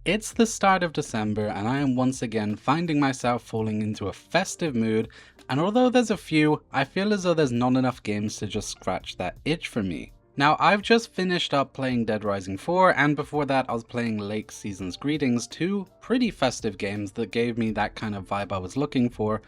It's the start of December and I am once again finding myself falling into a festive mood, and although there's a few, I feel as though there's not enough games to just scratch that itch for me. Now, I've just finished up playing Dead Rising 4, and before that I was playing Lake Season's Greetings, two pretty festive games that gave me that kind of vibe I was looking for.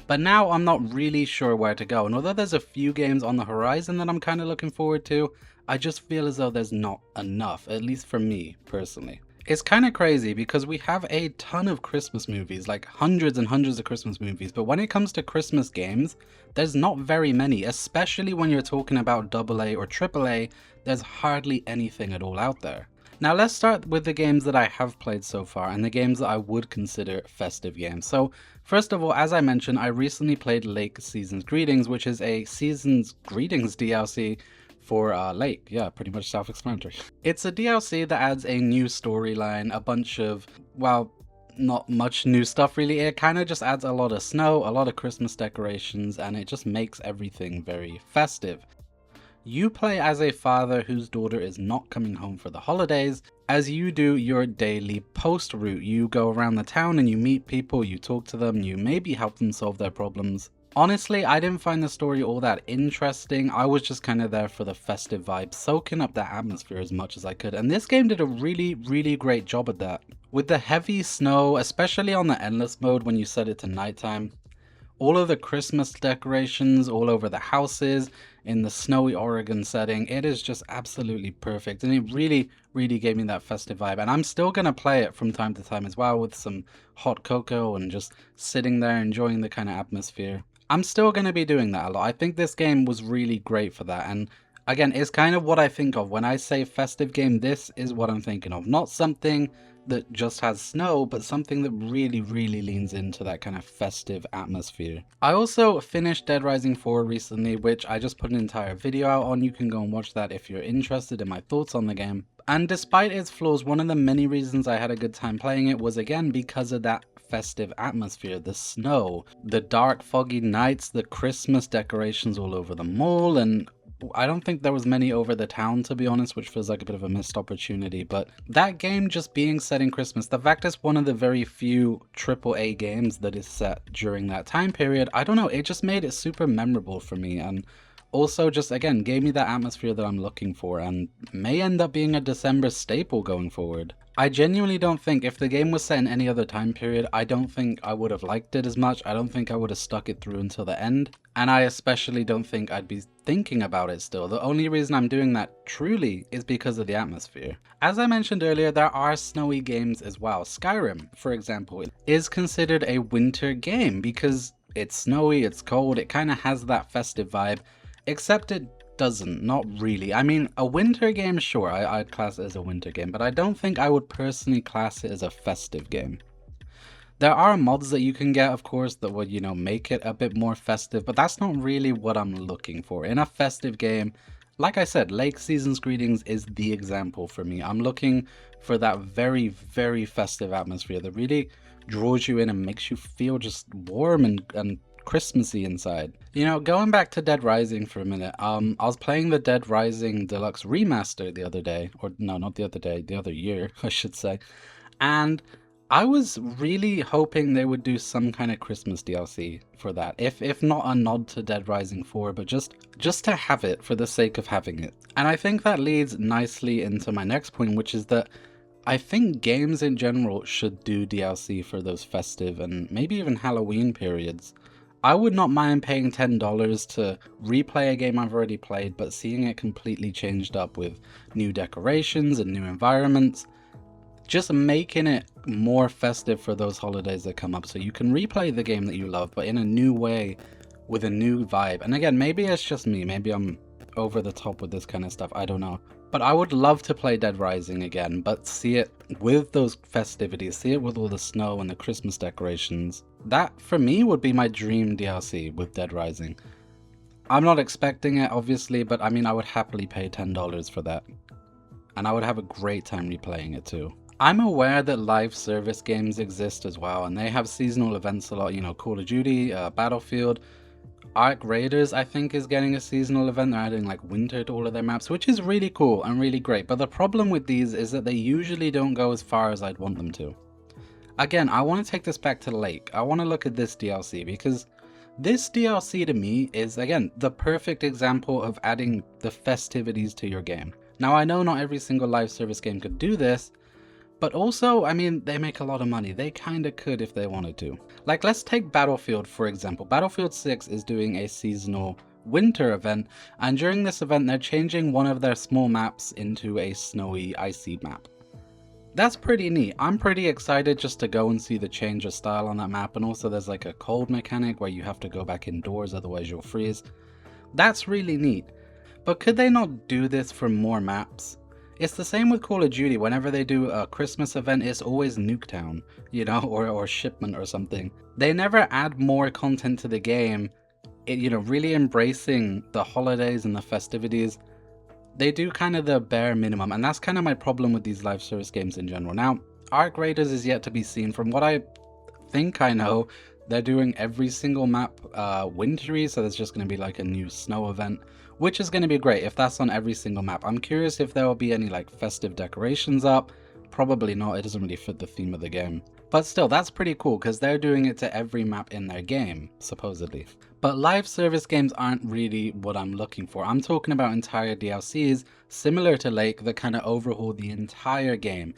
But now I'm not really sure where to go, and although there's a few games on the horizon that I'm kind of looking forward to, I just feel as though there's not enough, at least for me personally. It's kind of crazy because we have a ton of Christmas movies, like hundreds and hundreds of Christmas movies, but when it comes to Christmas games, there's not very many, especially when you're talking about AA or AAA, there's hardly anything at all out there. Now let's start with the games that I have played so far and the games that I would consider festive games. So first of all, as I mentioned, I recently played Lake Season's Greetings, which is a Season's Greetings DLC for Lake. Yeah, pretty much self-explanatory. It's a DLC that adds a new storyline, a bunch of, well, not much new stuff really. It kind of just adds a lot of snow, a lot of Christmas decorations, and it just makes everything very festive. You play as a father whose daughter is not coming home for the holidays. As you do your daily post route, you go around the town and you meet people, you talk to them, you maybe help them solve their problems. Honestly, I didn't find the story all that interesting. I was just kind of there for the festive vibe, soaking up that atmosphere as much as I could, and this game did a really great job at that. With the heavy snow, especially on the endless mode when you set it to nighttime, all of the Christmas decorations all over the houses in the snowy Oregon setting, it is just absolutely perfect, and it really gave me that festive vibe. And I'm still gonna play it from time to time as well with some hot cocoa and just sitting there enjoying the kind of atmosphere. I'm still going to be doing that a lot. I think this game was really great for that, and again, it's kind of what I think of when I say festive game. This is what I'm thinking of, not something that just has snow, but something that really leans into that kind of festive atmosphere. I also finished Dead Rising 4 recently, which I just put an entire video out on. You can go and watch that if you're interested in my thoughts on the game. And despite its flaws, one of the many reasons I had a good time playing it was again because of that festive atmosphere, the snow, the dark foggy nights, the Christmas decorations all over the mall, and I don't think there was many over the town, to be honest, which feels like a bit of a missed opportunity. But that game just being set in Christmas, the fact it's one of the very few AAA games that is set during that time period, I don't know, it just made it super memorable for me, and also just again gave me that atmosphere that I'm looking for, and may end up being a December staple going forward. I genuinely don't think, if the game was set in any other time period, I don't think I would have liked it as much. I don't think I would have stuck it through until the end, and I especially don't think I'd be thinking about it still. The only reason I'm doing that truly is because of the atmosphere. As I mentioned earlier, there are snowy games as well. Skyrim, for example, is considered a winter game because it's snowy, it's cold, it kind of has that festive vibe, except it doesn't, not really. I mean, a winter game, sure, I'd class it as a winter game, but I don't think I would personally class it as a festive game. There are mods that you can get, of course, that would, you know, make it a bit more festive, but that's not really what I'm looking for. In a festive game, like I said, Lake Season's Greetings is the example for me. I'm looking for that very festive atmosphere that really draws you in and makes you feel just warm and Christmassy inside. You know, going back to Dead Rising for a minute, I was playing the Dead Rising Deluxe Remaster the other day, or no, not the other day, the other year, I should say, and I was really hoping they would do some kind of Christmas DLC for that, if not a nod to Dead Rising 4, but just to have it for the sake of having it. And I think that leads nicely into my next point, which is that I think games in general should do DLC for those festive and maybe even Halloween periods. I would not mind paying $10 to replay a game I've already played, but seeing it completely changed up with new decorations and new environments, just making it more festive for those holidays that come up, so you can replay the game that you love, but in a new way, with a new vibe. And again, maybe it's just me, maybe I'm over the top with this kind of stuff, I don't know. But I would love to play Dead Rising again, but see it with those festivities, see it with all the snow and the Christmas decorations. That, for me, would be my dream DLC with Dead Rising. I'm not expecting it, obviously, but I mean, I would happily pay $10 for that. And I would have a great time replaying it too. I'm aware that live service games exist as well, and they have seasonal events a lot, you know, Call of Duty, Battlefield. Arc Raiders, I think, is getting a seasonal event. They're adding like winter to all of their maps, which is really cool and really great. But the problem with these is that they usually don't go as far as I'd want them to. Again, I want to take this back to Lake. I want to look at this DLC because this DLC to me is, again, the perfect example of adding the festivities to your game. Now, I know not every single live service game could do this, but also, I mean, they make a lot of money. They kind of could if they wanted to. Like, let's take Battlefield, for example. Battlefield 6 is doing a seasonal winter event, and during this event, they're changing one of their small maps into a snowy, icy map. That's pretty neat. I'm pretty excited just to go and see the change of style on that map, and also there's like a cold mechanic where you have to go back indoors, otherwise you'll freeze. That's really neat. But could they not do this for more maps? It's the same with Call of Duty. Whenever they do a Christmas event, it's always Nuketown, you know, or Shipment or something. They never add more content to the game, you know, really embracing the holidays and the festivities. They do kind of the bare minimum, and that's kind of my problem with these live service games in general. Now, Arc Raiders is yet to be seen. From what I think I know, they're doing every single map wintry, so there's just going to be like a new snow event, which is going to be great if that's on every single map. I'm curious if there will be any like festive decorations up. Probably not, it doesn't really fit the theme of the game. But still, that's pretty cool because they're doing it to every map in their game, supposedly. But live service games aren't really what I'm looking for. I'm talking about entire DLCs, similar to Lake, that kind of overhaul the entire game.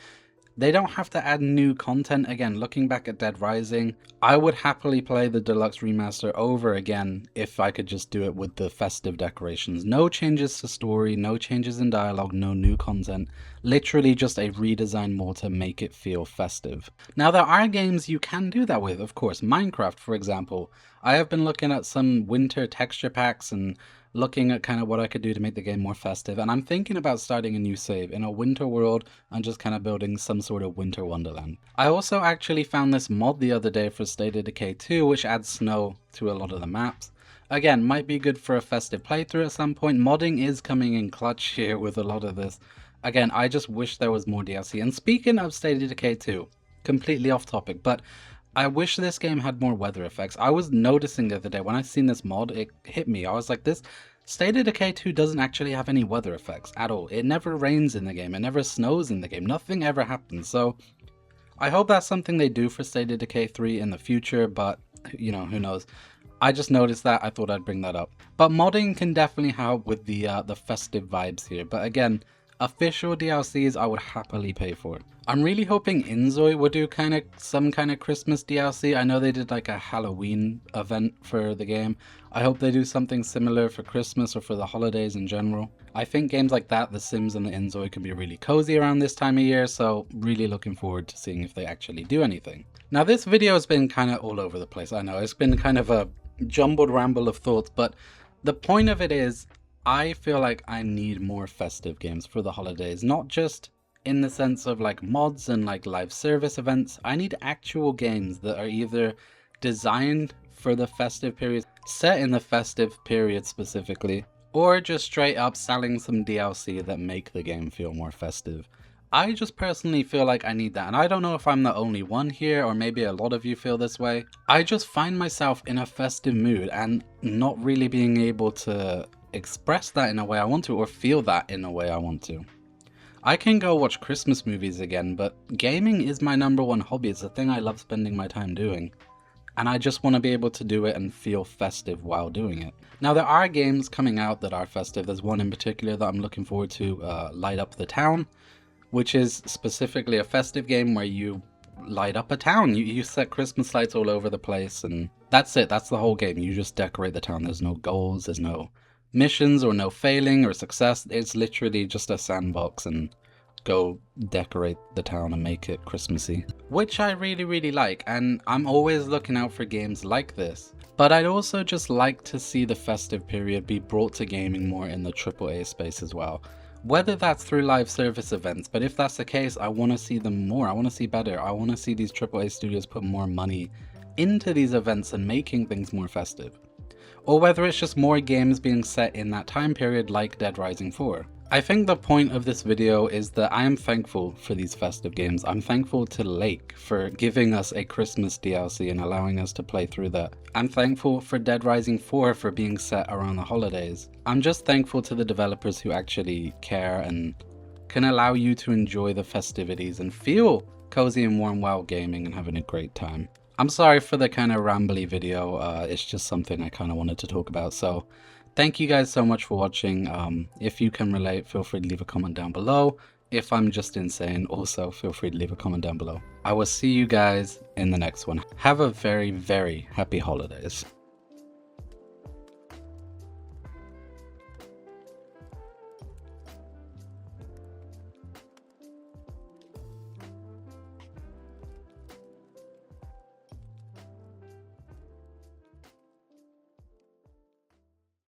They don't have to add new content. Again, looking back at Dead Rising, I would happily play the deluxe remaster over again if I could just do it with the festive decorations. No changes to story, no changes in dialogue, no new content. Literally just a redesign more to make it feel festive. Now, there are games you can do that with, of course. Minecraft, for example. I have been looking at some winter texture packs and looking at kind of what I could do to make the game more festive, and I'm thinking about starting a new save in a winter world and just kind of building some sort of winter wonderland. I also actually found this mod the other day for State of Decay 2, which adds snow to a lot of the maps. Again, might be good for a festive playthrough at some point. Modding is coming in clutch here with a lot of this. Again, I just wish there was more DLC. And speaking of State of Decay 2, completely off topic, but I wish this game had more weather effects. I was noticing the other day when I seen this mod, it hit me. I was like, this State of Decay 2 doesn't actually have any weather effects at all. It never rains in the game. It never snows in the game. Nothing ever happens. So I hope that's something they do for State of Decay 3 in the future, but you know, who knows. I just noticed that. I thought I'd bring that up. But modding can definitely help with the festive vibes here. But again, official DLCs I would happily pay for. I'm really hoping Inzoi will do some kind of Christmas DLC. I know they did like a Halloween event for the game. I hope they do something similar for Christmas or for the holidays in general. I think games like that, The Sims and the Inzoi, can be really cozy around this time of year, so really looking forward to seeing if they actually do anything. Now, this video has been kind of all over the place. I know it's been kind of a jumbled ramble of thoughts, but the point of it is I feel like I need more festive games for the holidays, not just in the sense of like mods and like live service events. I need actual games that are either designed for the festive period, set in the festive period specifically, or just straight up selling some DLC that make the game feel more festive. I just personally feel like I need that, and I don't know if I'm the only one here, or maybe a lot of you feel this way. I just find myself in a festive mood and not really being able to express that in a way I want to, or feel that in a way I want to. I can go watch Christmas movies again, but gaming is my #1 hobby. It's the thing I love spending my time doing. And I just want to be able to do it and feel festive while doing it. Now, there are games coming out that are festive. There's one in particular that I'm looking forward to, Light Up the Town, which is specifically a festive game where you light up a town. You set Christmas lights all over the place, and that's it. That's the whole game. You just decorate the town. There's no goals, there's no missions or no failing or success. It's literally just a sandbox and go decorate the town and make it Christmassy, which I really like, and I'm always looking out for games like this. But I'd also just like to see the festive period be brought to gaming more in the AAA space as well, whether that's through live service events. But if that's the case, I want to see them more. I want to see better. I want to see these AAA studios put more money into these events and making things more festive. Or whether it's just more games being set in that time period like Dead Rising 4. I think the point of this video is that I am thankful for these festive games. I'm thankful to Lake for giving us a Christmas DLC and allowing us to play through that. I'm thankful for Dead Rising 4 for being set around the holidays. I'm just thankful to the developers who actually care and can allow you to enjoy the festivities and feel cozy and warm while gaming and having a great time. I'm sorry for the kind of rambly video, it's just something I kind of wanted to talk about, so thank you guys so much for watching. If you can relate, feel free to leave a comment down below. If I'm just insane, also feel free to leave a comment down below. I will see you guys in the next one. Have a very, very happy holidays.